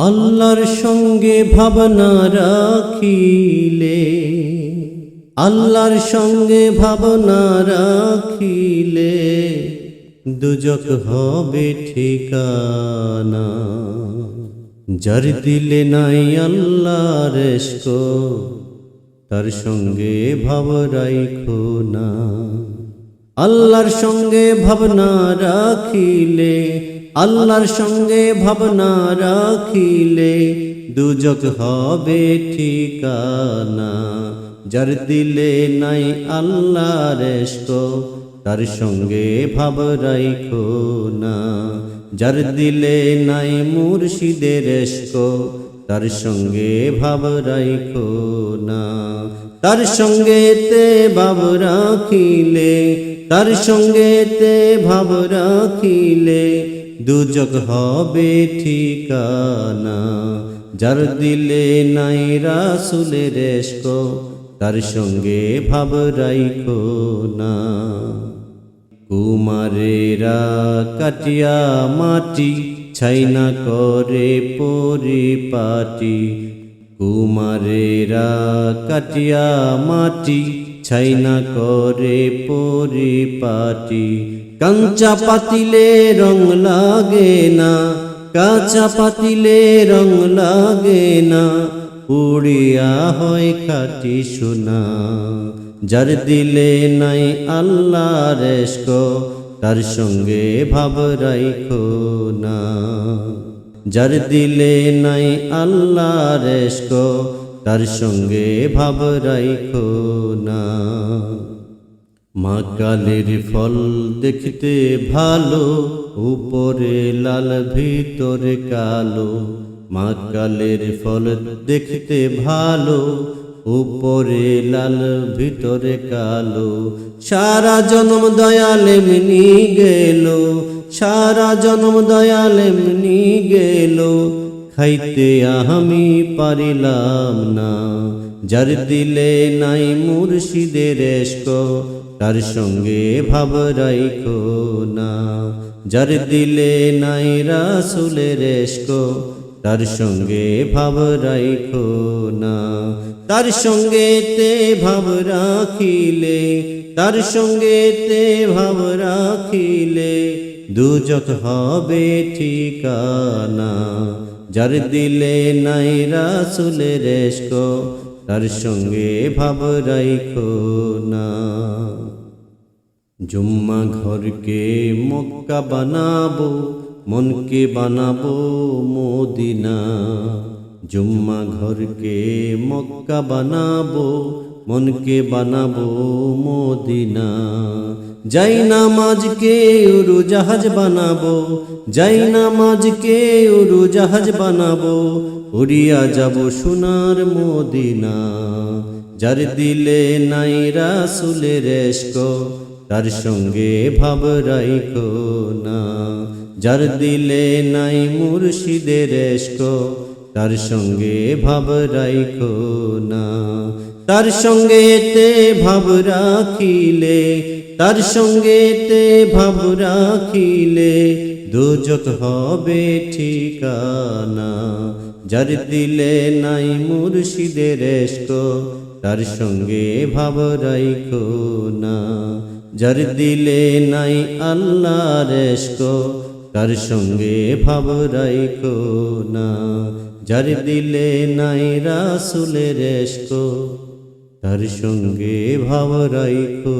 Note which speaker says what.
Speaker 1: আল্লাহর সঙ্গে ভাবনা রাখিলে, আল্লাহর সঙ্গে ভাবনা রাখিলে দুজক হবে ঠিকানা। যার দিলে নাই আল্লাহর ইশক, তার সঙ্গে ভাব রাইখো না। আল্লাহর সঙ্গে ভাবনা রাখিলে, আল্লাহর সঙ্গে ভাবনা রাখিলে দুজক হবে ঠিকানা। যার দিলে নাই আল্লাহর ইশক, তার সঙ্গে ভাব রাইখো না। যার দিলে নাই মুর্শিদের ইশক, তার সঙ্গে ভাব রাইখো না। তার সঙ্গে তে ভাব রাখিলে, তার সঙ্গে তে ভাব রাখিলে দুজক হবে ঠিকানা। যার দিলে নাই রাসূলের ইশক, তার সঙ্গে ভাব রাইখো না। কুমারেরা কাটিয়া মাটি ছাইনা করে পরিপাটি, কুমারেরা কাটিয়া মাটি ছাইনা করে পরিপাটি। কাঁচা পাতিলে রং লাগে না, কাঁচা পাতিলে রং লাগে না, পুড়িয়া হয় খাঁটি সোনা। যার দিলে নাই আল্লাহর ইশক, তার সঙ্গে ভাব রাইখো না। যার দিলে নাই আল্লাহর ইশক, তার সঙ্গে ভাব রাইখো না। মাকালের ফল দেখতে ভালো, উপরে লাল ভিতরে কালো। মাকালের ফল দেখতে ভালো, উপরে লাল ভিতরে কালো। সারা জন্ম দয়াল এমনি গেল, সারা জন্ম দয়াল এমনি গেল, খাইতে আমি পারিলাম না। যার দিলে নাই মুর্শিদের ইশক, তার সঙ্গে ভাব রাইখো না। যার দিলে নাই রাসূলের ইশক, তার সঙ্গে ভাব রাইখো না। তার সঙ্গে তে ভাব রাখিলে, তার সঙ্গে তে ভাব রাখিলে দুজক হবে ঠিকানা। যার দিলে নাই রাসূলের ইশক, তার সঙ্গে ভাব রাইখো না। জুম্মা ঘরকে মক্কা বানাবো, মনকে বানাবো মদিনা। জুম্মা ঘরকে মক্কা বানাবো, মনকে বানাবো মদিনা। যাই নামাজকে উড়োজাহাজ বানাবো, যাই নামাজকে উড়োজাহাজ বানাবো, উড়িয়া যাব সোনার মদিনা। যার দিলে নাই রাসূলের ইশক, তার সঙ্গে ভাব রাইখো না। যার দিলে নাই মুর্শিদের ইশক, তার সঙ্গে ভাব রাইখো না। তার সঙ্গে তে ভাব রাখিলে, তার সঙ্গে তে ভাব রাখিলে দুজক হবে ঠিকানা। যার দিলে নাই মুর্শিদের ইশক, তার সঙ্গে ভাব রাইখো না। যার দিলে নাই আল্লাহর ইশক, তার সঙ্গে ভাব রাইখো না। যার দিলে নাই রাসূলের ইশক, তার সঙ্গে ভাব রাইখো